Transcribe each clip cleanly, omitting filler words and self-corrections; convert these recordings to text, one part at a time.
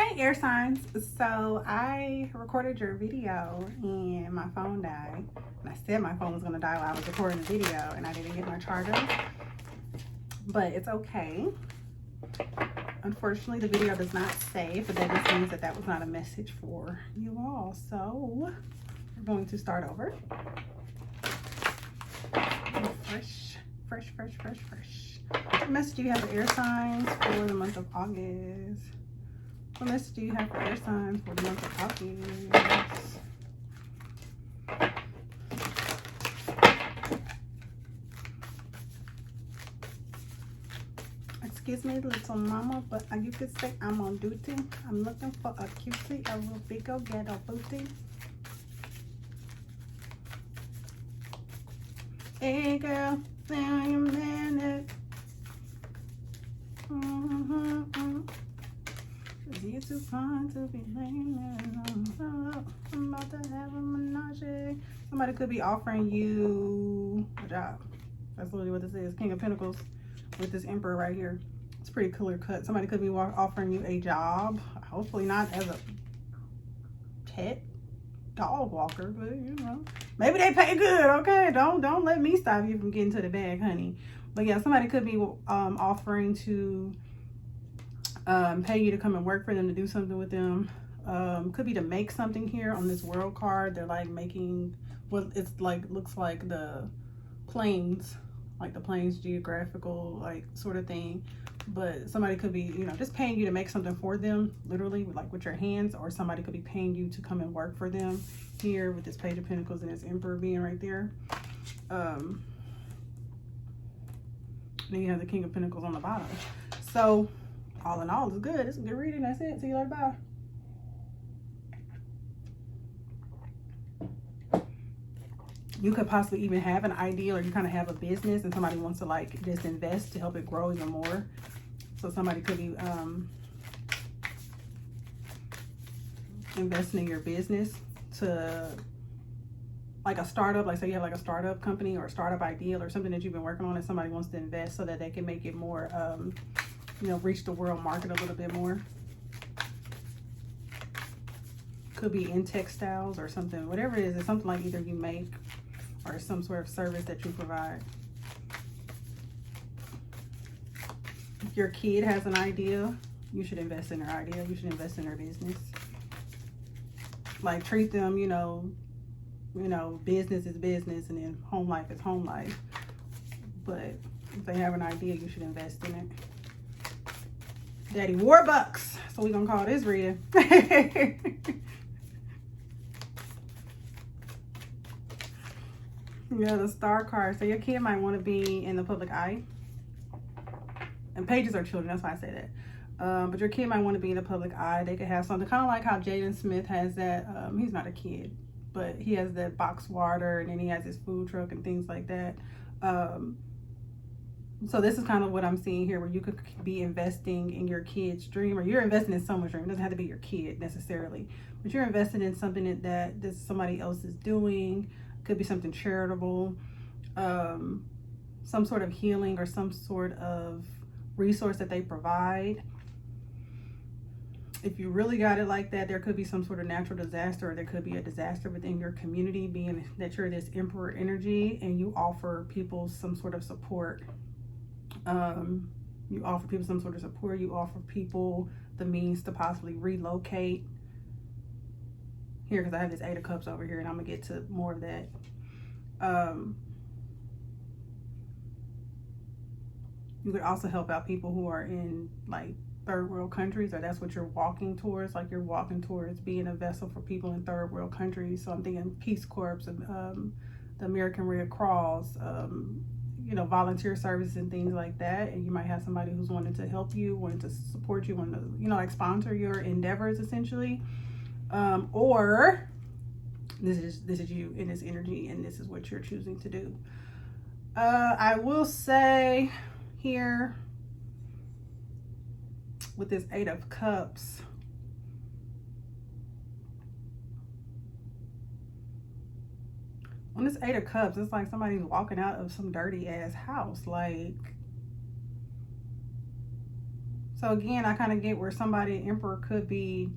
Hey, air signs. So I recorded your video and my phone died. And I said my phone was going to die while I was recording the video and I didn't get my charger. But it's okay. Unfortunately, the video does not save, but that just means that that was not a message for you all. So we're going to start over. Fresh. What message do you have for air signs for the month of August? What message do you have for air signs for the month of August? Excuse me, little mama, but you could say I'm on duty. I'm looking for a cutie, a real big go get a booty. Hey girl, say I'm man. You're too fine to be lame. I'm about to have a menage. Somebody could be offering you a job. That's literally what this is. King of Pentacles with this Emperor right here. It's pretty clear cut. Somebody could be offering you a job. Hopefully not as a pet dog walker, but you know, maybe they pay good. Okay, don't let me stop you from getting to the bag, honey. But yeah, somebody could be offering to pay you to come and work for them, to do something with them. Could be to make something here on this world card. They're like making what it's like, looks like the planes, like the planes geographical like sort of thing. But somebody could be, you know, just paying you to make something for them, literally, like with your hands, or somebody could be paying you to come and work for them here with this Page of Pentacles and this Emperor being right there. Then you have the King of Pentacles on the bottom. So all in all, it's good. It's a good reading. That's it. See you later. Bye. You could possibly even have an idea, or you kind of have a business and somebody wants to like just invest to help it grow even more. So somebody could be investing in your business to like a startup. Like say you have like a startup company or a startup idea or something that you've been working on, and somebody wants to invest so that they can make it more you know, reach the world market a little bit more. Could be in textiles or something. Whatever it is, it's something like either you make or some sort of service that you provide. If your kid has an idea, you should invest in their idea. You should invest in their business. Like treat them, you know, business is business and then home life is home life. But if they have an idea, you should invest in it. Daddy Warbucks. So we're gonna call this reading. Yeah, the Star card. So your kid might want to be in the public eye. And pages are children, that's why I say that. But your kid might want to be in the public eye. They could have something kind of like how Jaden Smith has that. He's not a kid, but he has that box water, and then he has his food truck and things like that. So this is kind of what I'm seeing here, where you could be investing in your kid's dream, or you're investing in someone's dream. It doesn't have to be your kid necessarily, but you're investing in something that somebody else is doing. Could be something charitable, some sort of healing or some sort of resource that they provide. If you really got it like that, there could be some sort of natural disaster, or there could be a disaster within your community, being that you're this Emperor energy and you offer people some sort of support. You offer people some sort of support. You offer people the means to possibly relocate. Here, because I have this 8 of Cups over here, and I'm gonna get to more of that. You could also help out people who are in like third world countries, or that's what you're walking towards. Like you're walking towards being a vessel for people in third world countries. So I'm thinking Peace Corps, the American Red Cross, you know, volunteer services and things like that. And you might have somebody who's wanting to help you, wanting to support you, wanting to, you know, like sponsor your endeavors essentially. Or this is you in this energy, and this is what you're choosing to do. I will say here with this 8 of Cups, on this 8 of Cups, it's like somebody's walking out of some dirty ass house. Like So again, I kind of get where somebody, Emperor, could be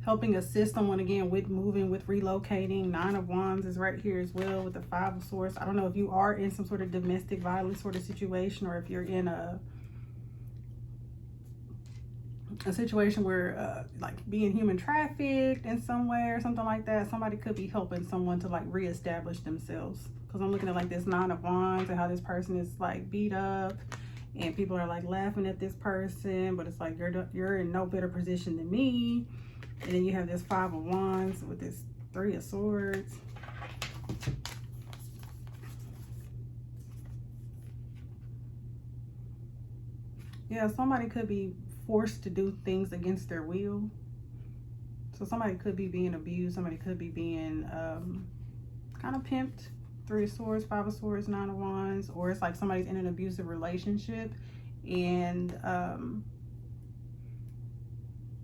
helping assist someone again with moving, with relocating. Nine of Wands is right here as well with the Five of Swords. I don't know if you are in some sort of domestic violence sort of situation, or if you're in a situation where like being human trafficked in some way or something like that. Somebody could be helping someone to like reestablish themselves, because I'm looking at like this Nine of Wands and how this person is like beat up and people are like laughing at this person, but it's like you're in no better position than me. And then you have this Five of Wands with this Three of Swords. Yeah, somebody could be forced to do things against their will. So somebody could be being abused. Somebody could be being kind of pimped. Three of Swords, Five of Swords, Nine of Wands. Or it's like somebody's in an abusive relationship and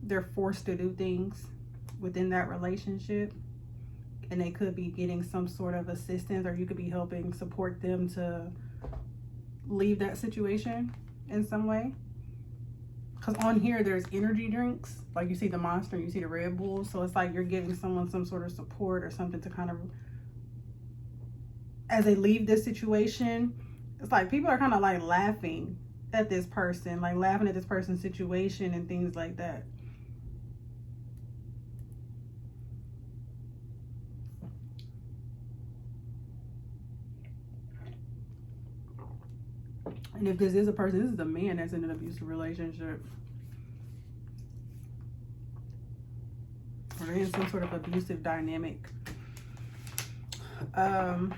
they're forced to do things within that relationship, and they could be getting some sort of assistance, or you could be helping support them to leave that situation in some way. Because on here there's energy drinks, like you see the Monster, you see the Red Bull, so it's like you're giving someone some sort of support or something to kind of, as they leave this situation, it's like people are kind of like laughing at this person, like laughing at this person's situation and things like that. And if this is a person, this is a man that's in an abusive relationship, or they're in some sort of abusive dynamic. But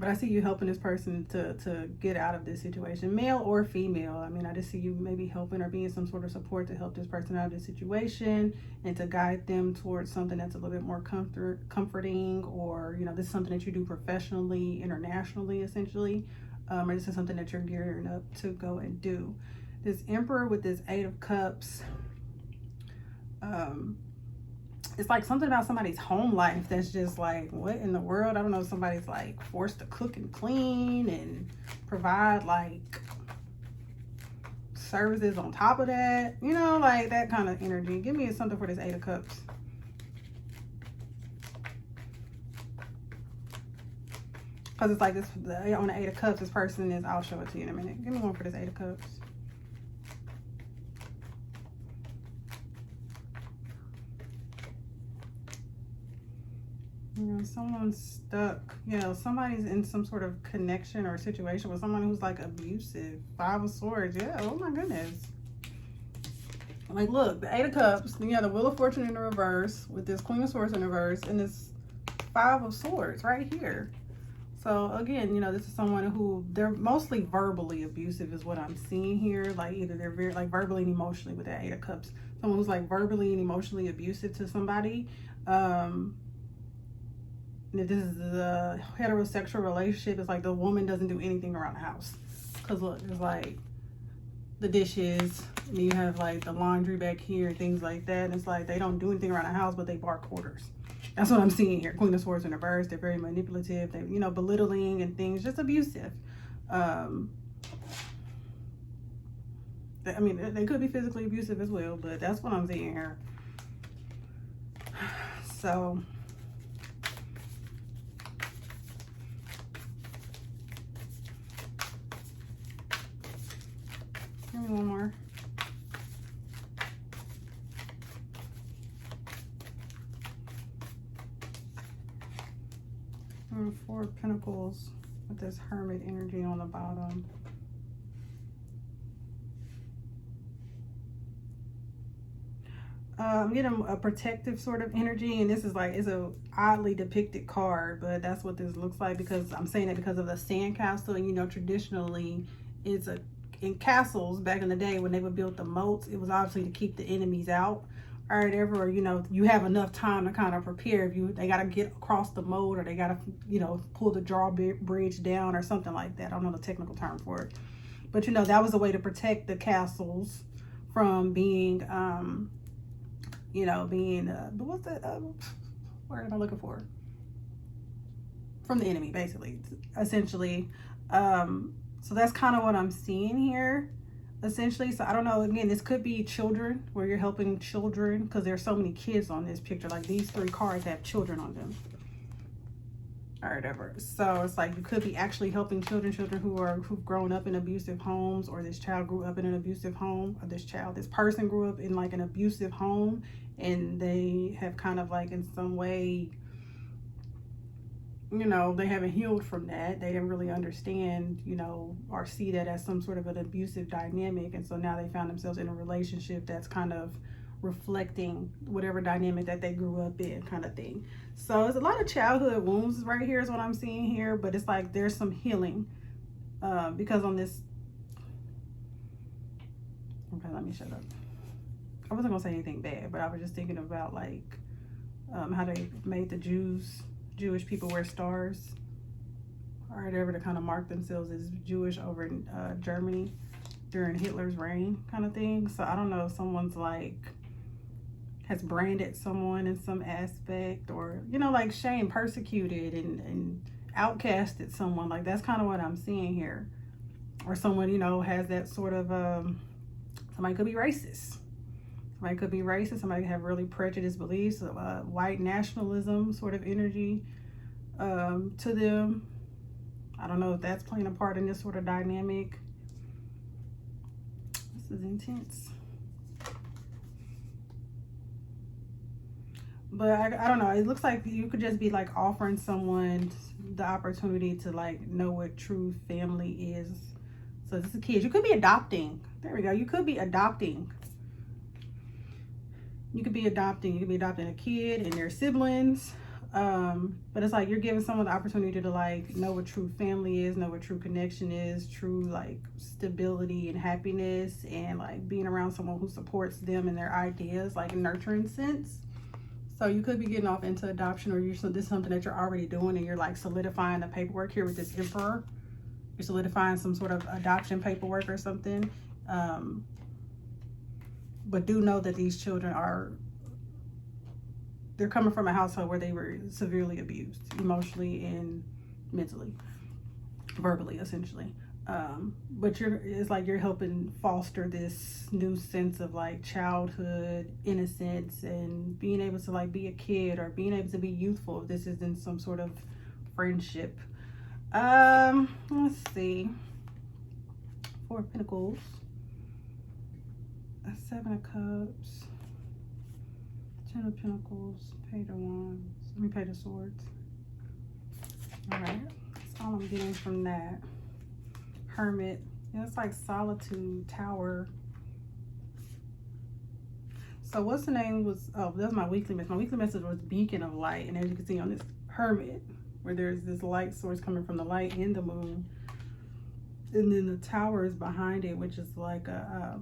I see you helping this person to get out of this situation, male or female. I mean, I just see you maybe helping or being some sort of support to help this person out of this situation and to guide them towards something that's a little bit more comforting, or, you know, this is something that you do professionally, internationally, essentially. Or this is something that you're gearing up to go and do. This Emperor with this Eight of Cups, it's like something about somebody's home life that's just like, what in the world? I don't know, somebody's like forced to cook and clean and provide like services on top of that, you know, like that kind of energy. Give me something for this Eight of Cups. Because it's like this, on the Eight of Cups, this person is, I'll show it to you in a minute. Give me one for this Eight of Cups. You know, someone's stuck. You know, somebody's in some sort of connection or situation with someone who's like abusive. Five of Swords. Yeah, oh my goodness. Like, look, the Eight of Cups. Then you have the Wheel of Fortune in the reverse with this Queen of Swords in the reverse and this Five of Swords right here. So again, you know, this is someone who, they're mostly verbally abusive is what I'm seeing here. Like either they're very like verbally and emotionally with that Eight of Cups. Someone who's like verbally and emotionally abusive to somebody. If this is a heterosexual relationship, it's like the woman doesn't do anything around the house. Because look, it's like the dishes, and you have like the laundry back here, things like that. And it's like they don't do anything around the house, but they bark orders. That's what I'm seeing here. Queen of Swords in reverse. They're very manipulative. They, you know, belittling and things, just abusive. I mean, they could be physically abusive as well, but that's what I'm seeing here. So, give me one more. Four of Pentacles with this Hermit energy on the bottom. I'm getting a protective sort of energy, and this is like, it's a oddly depicted card, but that's what this looks like, because I'm saying it because of the sand castle. And you know, traditionally it's in castles back in the day when they would build the moats, it was obviously to keep the enemies out or whatever, or, you know, you have enough time to kind of prepare if they got to get across the moat, or they got to, you know, pull the drawbridge down or something like that. I don't know the technical term for it, but you know, that was a way to protect the castles from being you know, being what's that word am I looking for, from the enemy, basically, essentially. So that's kind of what I'm seeing here. essentially. So I don't know, again, this could be children, where you're helping children, because there's so many kids on this picture. Like these 3 cards have children on them or whatever. So it's like you could be actually helping children who've grown up in abusive homes, or this child grew up in an abusive home, or this person grew up in like an abusive home, and they have kind of like in some way, you know, they haven't healed from that. They didn't really understand, you know, or see that as some sort of an abusive dynamic. And so now they found themselves in a relationship that's kind of reflecting whatever dynamic that they grew up in, kind of thing. So it's a lot of childhood wounds right here is what I'm seeing here, but it's like there's some healing because on this, okay, let me shut up. I wasn't gonna say anything bad, but I was just thinking about like how they made the Jewish people wear stars or whatever to kind of mark themselves as Jewish over in Germany during Hitler's reign, kind of thing. So I don't know if someone's like has branded someone in some aspect, or, you know, like shame, persecuted and outcasted someone. Like that's kind of what I'm seeing here. Or someone, you know, has that sort of somebody could be racist. Somebody could be racist. Somebody could have really prejudiced beliefs, white nationalism sort of energy to them. I don't know if that's playing a part in this sort of dynamic. This is intense. But I don't know. It looks like you could just be like offering someone the opportunity to like know what true family is. So this is kids. You could be adopting. There we go. You could be adopting. You could be adopting a kid and their siblings. But it's like you're giving someone the opportunity to like know what true family is, know what true connection is, true like stability and happiness, and like being around someone who supports them and their ideas, like nurturing sense. So you could be getting off into adoption, or this is something that you're already doing and you're like solidifying the paperwork here with this Emperor. You're solidifying some sort of adoption paperwork or something. But do know that these children they're coming from a household where they were severely abused, emotionally and mentally, verbally, essentially. But it's like you're helping foster this new sense of like childhood innocence and being able to like be a kid, or being able to be youthful if this isn't some sort of friendship. Let's see. 4 of Pentacles, a 7 of Cups, 10 of Pentacles, Page of Wands, Page of Swords. All right, that's all I'm getting from that. Hermit. Yeah, it's like solitude, tower. So what's the name was, oh, that was my weekly message. My weekly message was beacon of light. And as you can see on this Hermit, where there's this light source coming from the light and the moon. And then the tower is behind it, which is like a,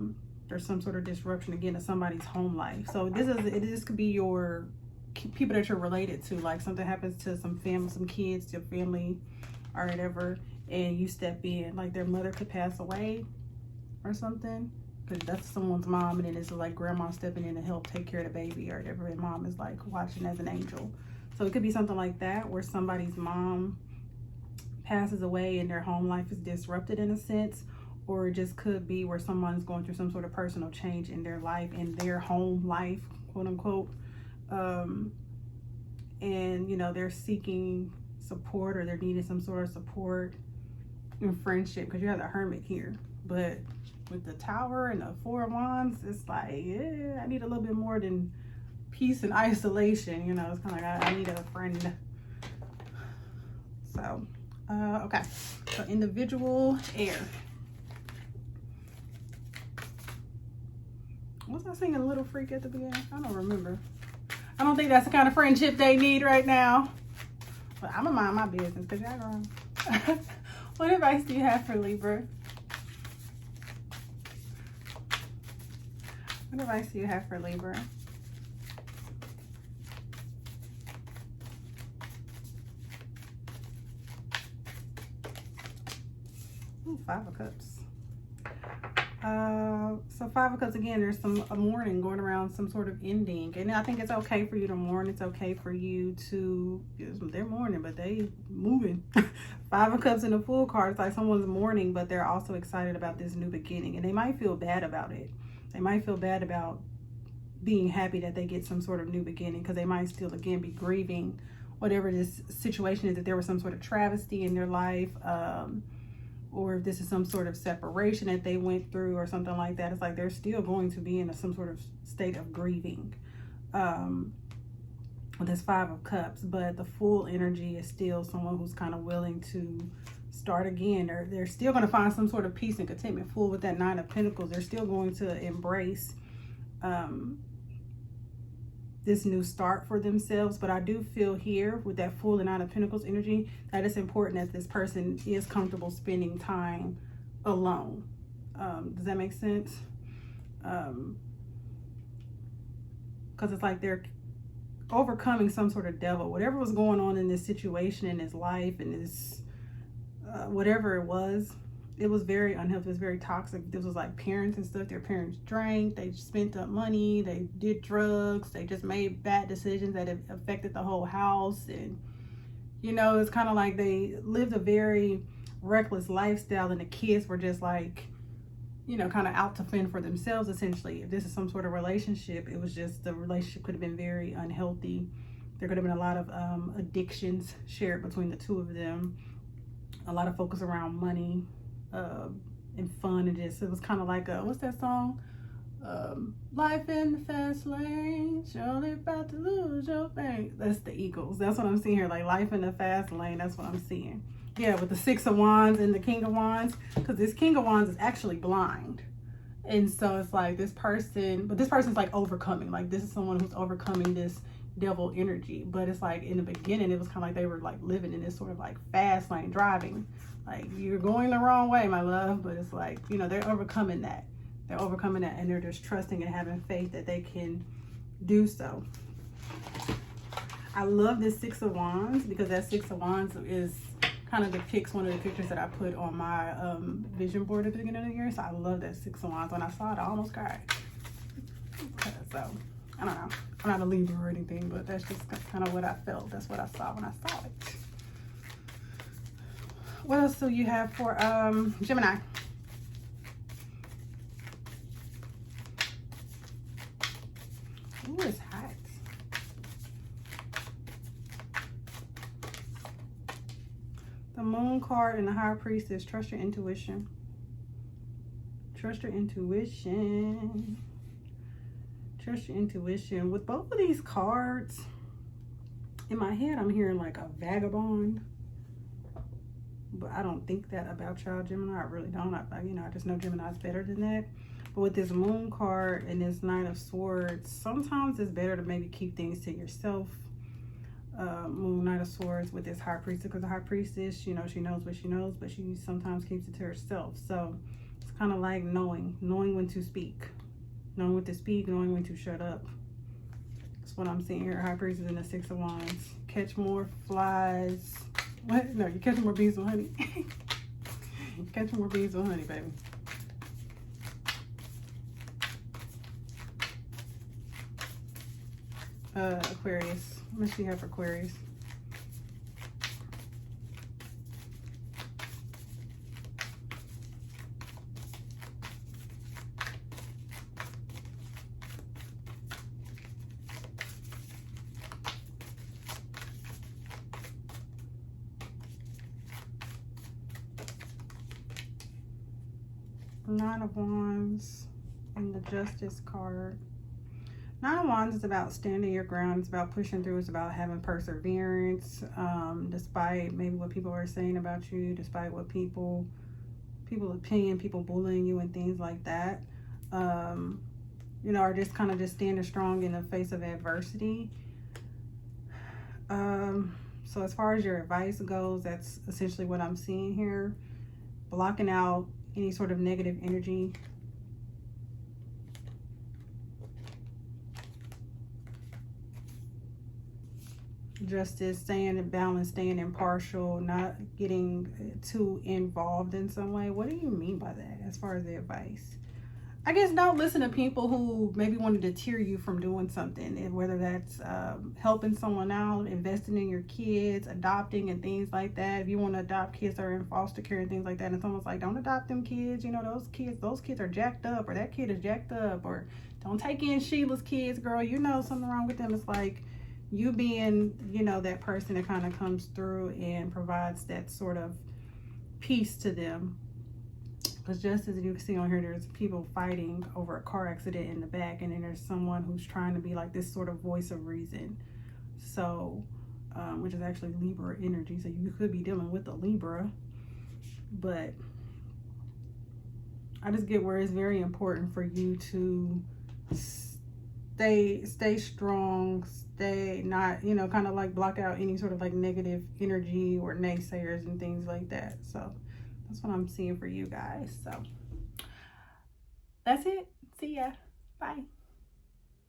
there's some sort of disruption again of somebody's home life. So this could be your people that you're related to, like something happens to some family, some kids, your family or whatever, and you step in, like their mother could pass away or something, because that's someone's mom, and then it's like grandma stepping in to help take care of the baby or whatever, and mom is like watching as an angel. So it could be something like that, where somebody's mom passes away and their home life is disrupted in a sense, or it just could be where someone's going through some sort of personal change in their life, in their home life, quote unquote, and you know, they're seeking support, or they're needing some sort of support and friendship, because you have the Hermit here. But with the Tower and the 4 of Wands, it's like, yeah, I need a little bit more than peace and isolation, you know. It's kind of like I need a friend. So okay, so individual, air. Was I singing Little Freak at the beginning? I don't remember. I don't think that's the kind of friendship they need right now. But I'm gonna mind my business, because y'all grown. What advice do you have for Libra? What advice do you have for Libra? Ooh, 5 of Cups. So Five of Cups, again, there's a mourning going around, some sort of ending. And I think it's okay for you to mourn. It's okay for you to, they're mourning, but they moving. Five of Cups in the Fool card, it's like someone's mourning, but they're also excited about this new beginning. And they might feel bad about it. They might feel bad about being happy that they get some sort of new beginning, because they might still, again, be grieving whatever this situation is, that there was some sort of travesty in their life, or if this is some sort of separation that they went through or something like that. It's like they're still going to be in some sort of state of grieving with this Five of Cups. But the Fool energy is still someone who's kind of willing to start again, or they're still going to find some sort of peace and contentment. Fool with that Nine of Pentacles, they're still going to embrace this new start for themselves. But I do feel here with that Fool and Nine of Pentacles energy that it's important that this person is comfortable spending time alone. Does that make sense? Because it's like they're overcoming some sort of devil, whatever was going on in this situation in his life, and this whatever it was very unhealthy. It was very toxic. This was like parents and stuff. Their parents drank, they spent up money, they did drugs, they just made bad decisions that affected the whole house. And you know, it's kind of like they lived a very reckless lifestyle, and the kids were just like, you know, kind of out to fend for themselves, essentially. If this is some sort of relationship, it was just, the relationship could have been very unhealthy. There could have been a lot of addictions shared between the two of them, a lot of focus around money and fun, and just, it was kind of like a, what's that song? Life in the fast lane, surely about to lose your thing. That's the Eagles. That's what I'm seeing here, like life in the fast lane. That's what I'm seeing. Yeah, with the Six of Wands and the King of Wands, because this King of Wands is actually blind. And so it's like this person, but this person's like overcoming, like this is someone who's overcoming this devil energy. But it's like in the beginning, it was kind of like they were like living in this sort of like fast lane driving, like you're going the wrong way, my love. But it's like, you know, they're overcoming that. They're overcoming that, and they're just trusting and having faith that they can do so. I love this Six of Wands, because that Six of Wands is kind of depicts one of the pictures that I put on my vision board at the beginning of the year. So I love that Six of Wands. When I saw it, I almost cried. So I don't know, I'm not a Libra or anything, but that's just kind of what I felt. That's what I saw when I saw it. What else do you have for Gemini? Ooh, it's hot. The Moon card and the High Priestess. Trust your intuition. Trust your intuition. Trust your intuition. With both of these cards, in my head, I'm hearing like a vagabond. But I don't think that about y'all, Gemini. I really don't. I just know Gemini's better than that. But with this Moon card and this Knight of Swords, sometimes it's better to maybe keep things to yourself. Moon, Knight of Swords with this High Priestess, because the High Priestess, you know, she knows what she knows, but she sometimes keeps it to herself. So it's kind of like knowing when to speak, knowing when to speak, knowing when to shut up. That's what I'm seeing here. High Priestess and the Six of Wands. Catch more flies. What? No, you catch more bees with honey. Catch more bees with honey, baby. Aquarius. What does she have for Aquarius? Nine of Wands and the Justice card. Nine of Wands is about standing your ground. It's about pushing through. It's about having perseverance, despite maybe what people are saying about you, despite what people's opinion, people bullying you and things like that. You know, or just kind of just standing strong in the face of adversity. So as far as your advice goes, that's essentially what I'm seeing here. Blocking out any sort of negative energy. Justice, staying in balance, staying impartial, not getting too involved in some way. What do you mean by that as far as the advice? I guess don't listen to people who maybe want to deter you from doing something, and whether that's helping someone out, investing in your kids, adopting and things like that. If you want to adopt kids that are in foster care and things like that, and someone's like, don't adopt them kids, you know, those kids are jacked up, or that kid is jacked up, or don't take in Sheila's kids, girl, you know something wrong with them. It's like you being, you know, that person that kind of comes through and provides that sort of peace to them. Because just as you can see on here, there's people fighting over a car accident in the back, and then there's someone who's trying to be like this sort of voice of reason. So, which is actually Libra energy. So you could be dealing with a Libra. But I just get where it's very important for you to stay strong, stay not, you know, kind of like block out any sort of like negative energy or naysayers and things like that. So that's what I'm seeing for you guys. So that's it. See ya. Bye.